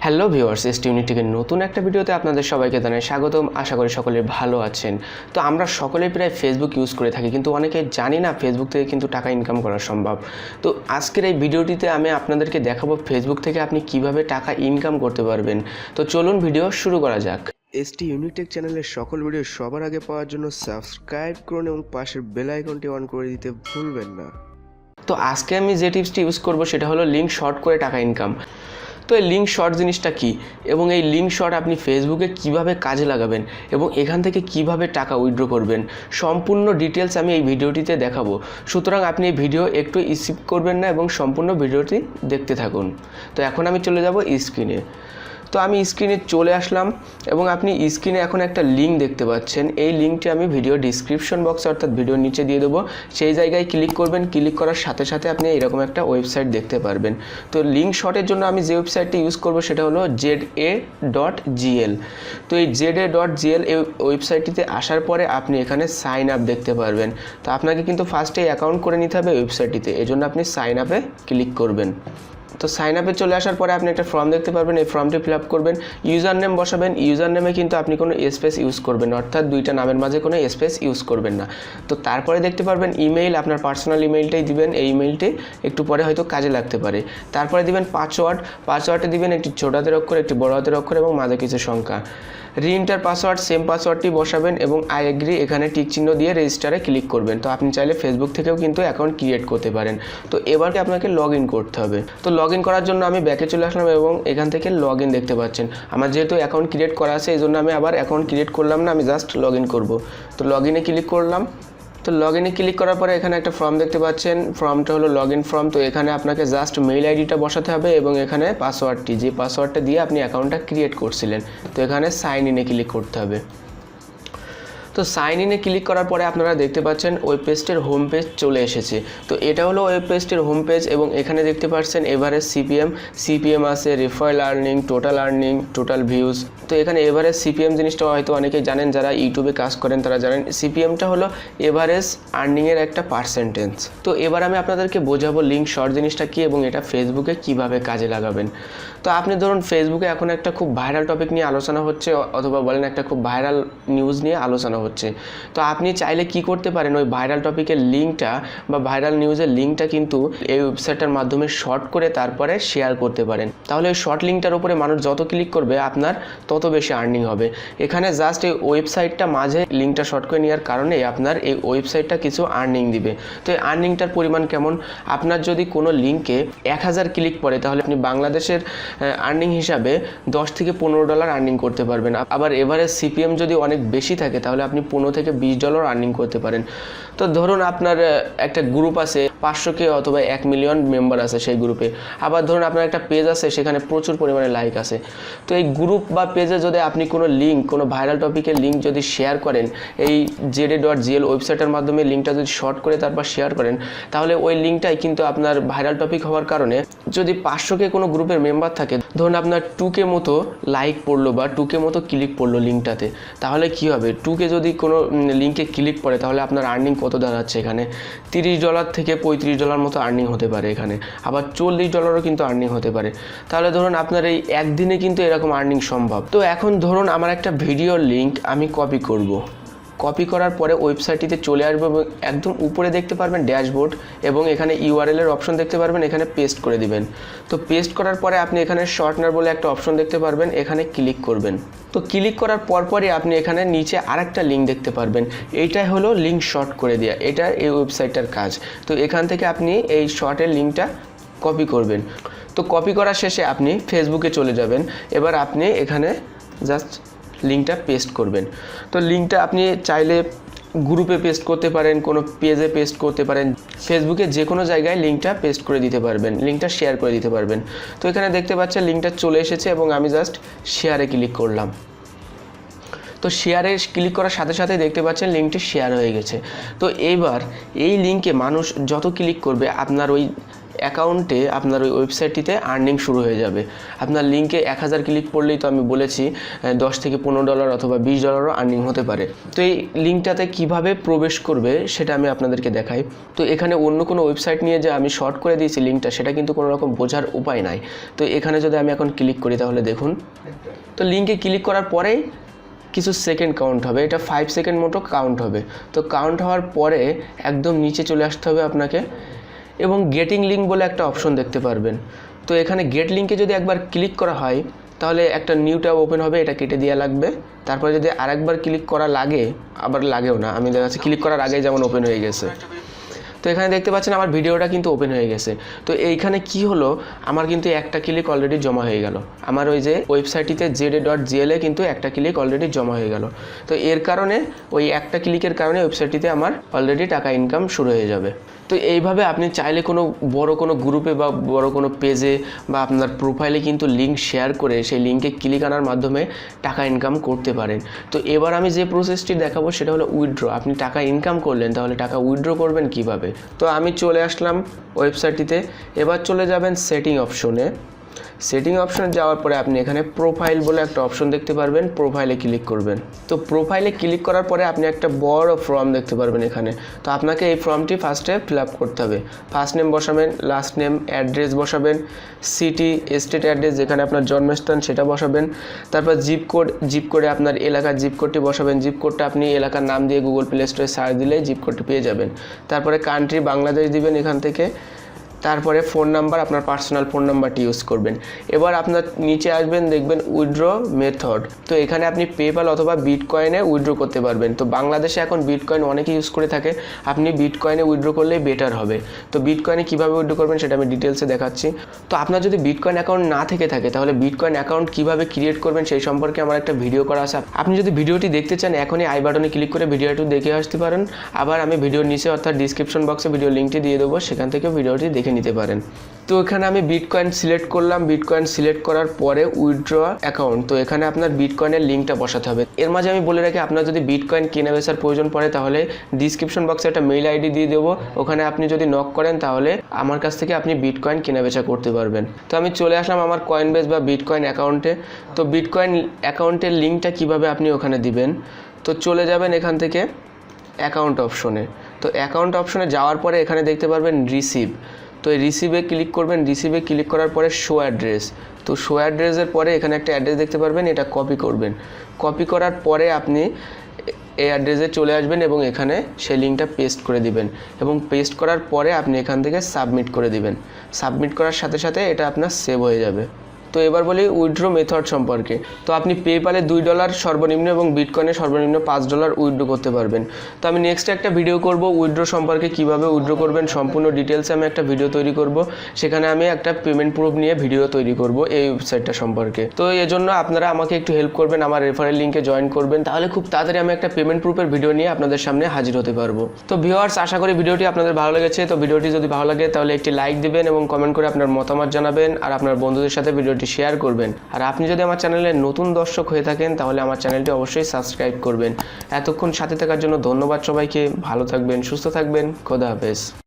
Hello viewers, ST ইউনিটেকের নতুন একটা ভিডিওতে আপনাদের সবাইকে জানাই স্বাগতম। আশা করি সকলে ভালো আছেন। তো আমরা সকলেই প্রায় ফেসবুক ইউজ করে থাকি, কিন্তু অনেকে জানি না ফেসবুক থেকে কিন্তু টাকা ইনকাম করা সম্ভব। তো আজকের এই ভিডিওটিতে আমি আপনাদেরকে দেখাবো ফেসবুক থেকে আপনি কিভাবে টাকা ইনকাম করতে পারবেন। তো চলুন ভিডিও শুরু করা যাক। এসটি ইউনিটেক চ্যানেলের সকল ভিডিও সবার আগে পাওয়ার জন্য সাবস্ক্রাইব করুন এবং পাশের বেল আইকনটি অন করে দিতে ভুলবেন না। তো আজকে আমি যে টিপসটি ইউজ করব সেটা হলো লিঙ্ক শর্ট করে টাকা ইনকাম। তো এই লিঙ্ক শর্ট জিনিসটা কি এবং এই লিঙ্ক শর্ট আপনি ফেসবুকে কিভাবে কাজে লাগাবেন এবং এখান থেকে কিভাবে টাকা উইথড্র করবেন, সম্পূর্ণ ডিটেলস আমি এই ভিডিওটিতে দেখাবো। সুতরাং আপনি এই ভিডিও একটু স্কিপ করবেন না এবং সম্পূর্ণ ভিডিওটি দেখতে থাকুন। তো এখন আমি চলে যাব স্ক্রিনে। তো আমি স্ক্রিনে চলে আসলাম এবং আপনি স্ক্রিনে এখন একটা লিঙ্ক দেখতে পাচ্ছেন। এই লিঙ্কটি আমি ভিডিও ডিসক্রিপশন বক্সে অর্থাৎ ভিডিওর নিচে দিয়ে দেবো। সেই জায়গায় ক্লিক করবেন। ক্লিক করার সাথে সাথে আপনি এরকম একটা ওয়েবসাইট দেখতে পারবেন। তো লিঙ্ক শর্টের জন্য আমি যে ওয়েবসাইটটি ইউজ করব সেটা হলো shathe.gl। তো এই shathe.gl এই ওয়েবসাইটটিতে আসার পরে আপনি এখানে সাইন আপ দেখতে পারবেন। তো আপনাকে কিন্তু ফার্স্টে অ্যাকাউন্ট করে নিতে হবে ওয়েবসাইটটিতে, এজন্য আপনি সাইন আপে ক্লিক করবেন। তো সাইন আপে চলে আসার পরে আপনি একটা ফর্ম দেখতে পারবেন। এই ফর্মটি ফিল আপ করবেন, ইউজার নেম বসাবেন। ইউজার নেমে কিন্তু আপনি কোনো স্পেস ইউজ করবেন না, অর্থাৎ দুইটা নামের মাঝে কোনো স্পেস ইউজ করবেন না। তো তারপরে দেখতে পারবেন ইমেইল, আপনার পার্সোনাল ইমেইলটাই দিবেন। এই ইমেইলটি একটু পরে হয়তো কাজে লাগতে পারে। তারপরে দিবেন পাসওয়ার্ডে দিবেন একটি ছোট হাতের অক্ষর, একটি বড় হাতের অক্ষর এবং মাঝে কিছু সংখ্যা। রিএন্টার পাসওয়ার্ড, সেম পাসওয়ার্ডটি বসাবেন এবং আই এগ্রি এখানে টিক চিহ্ন দিয়ে রেজিস্টারে ক্লিক করবেন। তো আপনি চাইলে ফেসবুক থেকেও কিন্তু অ্যাকাউন্ট ক্রিয়েট করতে পারেন। তো এবারে আপনাকে লগ ইন করতে হবে। তো লগ ইন করার জন্য আমি ব্যাকে চলে আসলাম এবং এখান থেকে লগ ইন দেখতে পাচ্ছেন। আমার যেহেতু অ্যাকাউন্ট ক্রিয়েট করা আছে এই জন্য আমি আবার অ্যাকাউন্ট ক্রিয়েট করলাম না, আমি জাস্ট লগ ইন করবো। তো লগ ইনে ক্লিক করলাম। তো লগ ইনে ক্লিক করার পরে এখানে একটা ফর্ম দেখতে পাচ্ছেন। ফর্মটা হলো লগ ইন ফর্ম। তো এখানে আপনাকে জাস্ট মেইল আইডিটা বসাতে হবে এবং এখানে পাসওয়ার্ডটি, যে পাসওয়ার্ডটা দিয়ে আপনি অ্যাকাউন্টটা ক্রিয়েট করছিলেন, তো এখানে সাইন ইনে ক্লিক করতে হবে। তো সাইন ইনে ক্লিক করার পরে আপনারা দেখতে পাচ্ছেন ওয়েব পেজটির হোম পেজ চলে এসেছে। তো এটা হলো ওয়েব পেজটির হোম পেজ এবং এখানে দেখতে পাচ্ছেন এভারেজ সিপিএম আছে, referral earning, total earning, total views. তো এখানে এভারেজ সিপিএম জিনিসটা হয়তো অনেকেই জানেন, যারা ইউটিউবে কাজ করেন তারা জানেন। সিপিএমটা হলো এভারেজ আর্নিংয়ের একটা পার্সেন্টেজ। তো এবার আমি আপনাদেরকে বোঝাবো লিঙ্ক শর্ট জিনিসটা কী এবং এটা ফেসবুকে কিভাবে কাজে লাগাবেন। তো আপনি ধরুন ফেসবুকে এখন একটা খুব ভাইরাল টপিক নিয়ে আলোচনা হচ্ছে, অথবা বলেন একটা খুব ভাইরাল নিউজ নিয়ে আলোচনা হচ্ছে। তো আপনি চাইলে কি করতে পারেন, ওই ভাইরাল টপিকের লিঙ্কটা বা ভাইরাল নিউজের লিঙ্কটা কিন্তু এই ওয়েবসাইটটার মাধ্যমে শর্ট করে তারপরে শেয়ার করতে পারেন। তাহলে ওই শর্ট লিঙ্কটার উপরে মানুষ যত ক্লিক করবে আপনার তত বেশি আর্নিং হবে। এখানে জাস্ট এই ওয়েবসাইটটা মাঝে লিঙ্কটা শর্ট করে নেওয়ার কারণে আপনার এই ওয়েবসাইটটা কিছু আর্নিং দিবে। তো এই আর্নিংটার পরিমাণ কেমন, আপনার যদি কোনো লিঙ্কে 1000 ক্লিক পড়ে তাহলে আপনি বাংলাদেশের আর্নিং হিসাবে $10 থেকে $15 আর্নিং করতে পারবেন। আবার এভারেজ সিপিএম যদি অনেক বেশি থাকে তাহলে আপনি $15 থেকে $20 আর্নিং করতে পারেন। তো ধরুন আপনার একটা গ্রুপ আছে 500K অথবা 1 মিলিয়ন মেম্বার আছে সেই গ্রুপে। আবার ধরুন আপনার একটা পেজ আছে, সেখানে প্রচুর পরিমাণে লাইক আছে। তো এই গ্রুপ বা পেজে যদি আপনি কোনো লিঙ্ক, কোনো ভাইরাল টপিকের লিঙ্ক যদি শেয়ার করেন, এই shathe.gl ওয়েবসাইটের মাধ্যমে লিঙ্কটা যদি শর্ট করে তারপর শেয়ার করেন, তাহলে ওই লিঙ্কটাই কিন্তু আপনার ভাইরাল টপিক হওয়ার কারণে যদি 500K কোনো গ্রুপের মেম্বার থাকে, ধরুন আপনার 2K মতো লাইক পড়লো বা 2K মতো ক্লিক পড়লো লিঙ্কটাতে, তাহলে কি হবে, 2K যদি কোনো লিঙ্কে ক্লিক পড়ে তাহলে আপনার আর্নিং কত দাঁড়াচ্ছে, এখানে $30 থেকে $35 মতো আর্নিং হতে পারে। এখানে আবার $40ও কিন্তু আর্নিং হতে পারে। তাহলে ধরুন আপনার এই একদিনে কিন্তু এরকম আর্নিং সম্ভব। তো এখন ধরুন আমার একটা ভিডিওর লিঙ্ক আমি কপি করব। কপি করার পরে ওয়েবসাইটটিতে চলে আসবো এবং একদম উপরে দেখতে পারবেন ড্যাশবোর্ড এবং এখানে ইউআরএল এর অপশন দেখতে পারবেন, এখানে পেস্ট করে দিবেন। তো পেস্ট করার পরে আপনি এখানে শর্টনার বলে একটা অপশন দেখতে পারবেন, এখানে ক্লিক করবেন। তো ক্লিক করার পরপরই আপনি এখানে নিচে আরেকটা লিঙ্ক দেখতে পারবেন। এইটাই হলো লিঙ্ক শর্ট করে দেওয়া, এটা এই ওয়েবসাইটটার কাজ। তো এখান থেকে আপনি এই শর্টের লিঙ্কটা কপি করবেন। তো কপি করার শেষে আপনি ফেসবুকে চলে যাবেন। এবার আপনি এখানে জাস্ট লিঙ্কটা পেস্ট করবেন। তো লিঙ্কটা আপনি চাইলে গ্রুপে পেস্ট করতে পারেন, কোনো পেজে পেস্ট করতে পারেন, ফেসবুকে যে কোনো জায়গায় লিঙ্কটা পেস্ট করে দিতে পারবেন, লিঙ্কটা শেয়ার করে দিতে পারবেন। তো এখানে দেখতে পাচ্ছেন লিঙ্কটা চলে এসেছে এবং আমি জাস্ট শেয়ারে ক্লিক করলাম। তো শেয়ারে ক্লিক করার সাথে সাথে দেখতে পাচ্ছেন লিঙ্কটি শেয়ার হয়ে গেছে। তো এইবার এই লিঙ্কে মানুষ যত ক্লিক করবে আপনার ওই অ্যাকাউন্টে আপনার ওই ওয়েবসাইটটিতে আর্নিং শুরু হয়ে যাবে। আপনার লিঙ্কে 1000 ক্লিক করলেই তো আমি বলেছি $10 থেকে $15 অথবা $20 আর্নিং হতে পারে। তো এই লিঙ্কটাতে কিভাবে প্রবেশ করবে সেটা আমি আপনাদেরকে দেখাই। তো এখানে অন্য কোনো ওয়েবসাইট নিয়ে যে আমি শর্ট করে দিয়েছি লিঙ্কটা, সেটা কিন্তু কোনো রকম বোঝার উপায় নাই। তো এখানে যদি আমি এখন ক্লিক করি তাহলে দেখুন, তো লিঙ্কে ক্লিক করার পরেই কিছু সেকেন্ড কাউন্ট হবে, এটা 5 সেকেন্ড মতো কাউন্ট হবে। তো কাউন্ট হওয়ার পরে একদম নিচে চলে আসতে হবে আপনাকে, এবং গেটিং লিঙ্ক বলে একটা অপশন দেখতে পারবেন। তো এখানে গেট লিঙ্কে যদি একবার ক্লিক করা হয় তাহলে একটা নিউ ট্যাব ওপেন হবে, এটা কেটে দেওয়া লাগবে। তারপরে যদি আরেকবার ক্লিক করা লাগে, আবার লাগেও না, আমি দেখা যাচ্ছে ক্লিক করার আগেই যেমন ওপেন হয়ে গেছে। তো এখানে দেখতে পাচ্ছেন আমার ভিডিওটা কিন্তু ওপেন হয়ে গেছে। তো এইখানে কি হলো, আমার কিন্তু একটা ক্লিক অলরেডি জমা হয়ে গেল। আমার ওই যে ওয়েবসাইটটিতে jade.gl এ কিন্তু একটা ক্লিক অলরেডি জমা হয়ে গেল। তো এর কারণে ওই একটা ক্লিকের কারণে ওয়েবসাইটটিতে আমার অলরেডি টাকা ইনকাম শুরু হয়ে যাবে। তো এইভাবে আপনি চাইলে বড় কোনো গ্রুপে বা বড় কোনো পেজে বা আপনার প্রোফাইলে কিন্তু লিঙ্ক শেয়ার করে সেই লিঙ্কে ক্লিক আনার মাধ্যমে টাকা ইনকাম করতে পারেন। তো এবার আমি যে প্রসেসটি দেখাবো সেটা হলো উইথড্র। আপনি টাকা ইনকাম করলেন, তাহলে টাকা উইথড্র করবেন কিভাবে। তো আমি চলে আসলাম ওয়েবসাইটটিতে। এবার চলে যাবেন সেটিং অপশনে। সেটিং অপশনে যাওয়ার পরে আপনি এখানে প্রোফাইল বলে একটা অপশন দেখতে পারবেন, প্রোফাইলে ক্লিক করবেন। তো প্রোফাইলে ক্লিক করার পরে আপনি একটা বড় ফর্ম দেখতে পারবেন এখানে। তো আপনাকে এই ফর্মটি ফার্স্টে ফিল আপ করতে হবে। ফার্স্ট নেম বসাবেন, লাস্ট নেম, অ্যাড্রেস বসাবেন, সিটি, স্টেট অ্যাড্রেস যেখানে আপনার জন্মস্থান সেটা বসাবেন। তারপর জিপ কোডে আপনার এলাকার জিপ কোডটি বসাবেন। জিপ কোডটা আপনি এলাকার নাম দিয়ে গুগল প্লে স্টোরে সার্চ দিলেই জিপ কোডটি পেয়ে যাবেন। তারপরে কান্ট্রি বাংলাদেশ দিবেন এখান থেকে। তারপরে ফোন নাম্বার, আপনার পার্সোনাল ফোন নাম্বারটি ইউজ করবেন। এবার আপনার নিচে আসবেন, দেখবেন উইথড্র মেথড। তো এখানে আপনি পেপ্যাল অথবা বিটকয়েনে উইথড্র করতে পারবেন। তো বাংলাদেশে এখন বিটকয়েন অনেকে ইউজ করে থাকে, আপনি বিটকয়েনে উইথড্র করলেই বেটার হবে। তো বিটকয়েনে কীভাবে উইথড্র করবেন সেটা আমি ডিটেলসে দেখাচ্ছি। তো আপনার যদি বিটকয়েন অ্যাকাউন্ট না থেকে থাকে তাহলে বিটকয়েন অ্যাকাউন্ট কীভাবে ক্রিয়েট করবেন সেই সম্পর্কে আমার একটা ভিডিও করা আছে। আপনি যদি ভিডিওটি দেখতে চান এখনই আই বাটনে ক্লিক করে ভিডিওটি দেখে আসতে পারেন। আবার আমি ভিডিওর নিচে অর্থাৎ ডিসক্রিপশন বক্সে ভিডিও লিঙ্কটি দিয়ে দেবো, সেখান থেকেও ভিডিওটি দেখে নিতে পারেন। তো এখানে আমি বিটকয়েন সিলেক্ট করলাম। বিটকয়েন সিলেক্ট করার পরে উইথড্র অ্যাকাউন্ট, তো এখানে আপনার বিটকয়েনের লিঙ্কটা বসাতে হবে। এর মাঝে আমি বলে রাখি, আপনার যদি বিটকয়েন কেনা বেচার প্রয়োজন পড়ে তাহলে ডিসক্রিপশন বক্সে একটা মেইল আইডি দিয়ে দেবো, ওখানে আপনি যদি নক করেন তাহলে আমার কাছ থেকে আপনি বিটকয়েন কেনা বেচা করতে পারবেন। তো আমি চলে আসলাম আমার কয়েনবেস বা বিটকয়েন অ্যাকাউন্টে। তো বিটকয়েন অ্যাকাউন্টের লিঙ্কটা কিভাবে আপনি ওখানে দিবেন, তো চলে যাবেন এখান থেকে অ্যাকাউন্ট অপশনে। তো অ্যাকাউন্ট অপশনে যাওয়ার পরে এখানে দেখতে পারবেন রিসিভ। তো এই রিসিভে ক্লিক করবেন। রিসিভে ক্লিক করার পরে শো অ্যাড্রেস। তো শো অ্যাড্রেসের পরে এখানে একটা অ্যাড্রেস দেখতে পারবেন, এটা কপি করবেন। কপি করার পরে আপনি এই অ্যাড্রেসে চলে আসবেন এবং এখানে সেই লিঙ্কটা পেস্ট করে দিবেন, এবং পেস্ট করার পরে আপনি এখান থেকে সাবমিট করে দিবেন। সাবমিট করার সাথে সাথে এটা আপনার সেভ হয়ে যাবে। তো এবার বলি উইথড্র মেথড সম্পর্কে। তো আপনি পেপ্যালে $2 সর্বনিম্ন এবং বিটকয়েনে সর্বনিম্ন $5 উইথড্র করতে পারবেন। তো আমি নেক্সট একটা ভিডিও করব উইথড্র সম্পর্কে, কিভাবে উইথড্র করবেন সম্পূর্ণ ডিটেলসে আমি একটা ভিডিও তৈরি করব। সেখানে আমি একটা পেমেন্ট প্রুফ নিয়ে ভিডিও তৈরি করব এই ওয়েবসাইটটা সম্পর্কে। তো এজন্য আপনারা আমাকে একটু হেল্প করবেন, আমার রেফারেল লিঙ্কে জয়েন করবেন, তাহলে খুব তাড়াতাড়ি আমি একটা পেমেন্ট প্রুফের ভিডিও নিয়ে আপনাদের সামনে হাজির হতে পারবো। তো ভিউয়ার্স, আশা করি ভিডিওটি আপনাদের ভালো লেগেছে। তো ভিডিওটি যদি ভালো লাগে তাহলে একটি লাইক দিবেন এবং কমেন্ট করে আপনার মতামত জানাবেন, আর আপনার বন্ধুদের সাথে ভিডিওটি শেয়ার করবেন। আর আপনি যদি আমার চ্যানেলের নতুন দর্শক হয়ে থাকেন তাহলে আমার চ্যানেলটি অবশ্যই সাবস্ক্রাইব করবেন। এতক্ষণ সাথে থাকার জন্য ধন্যবাদ সবাইকে। ভালো থাকবেন, সুস্থ থাকবেন, খোদা হাফেজ।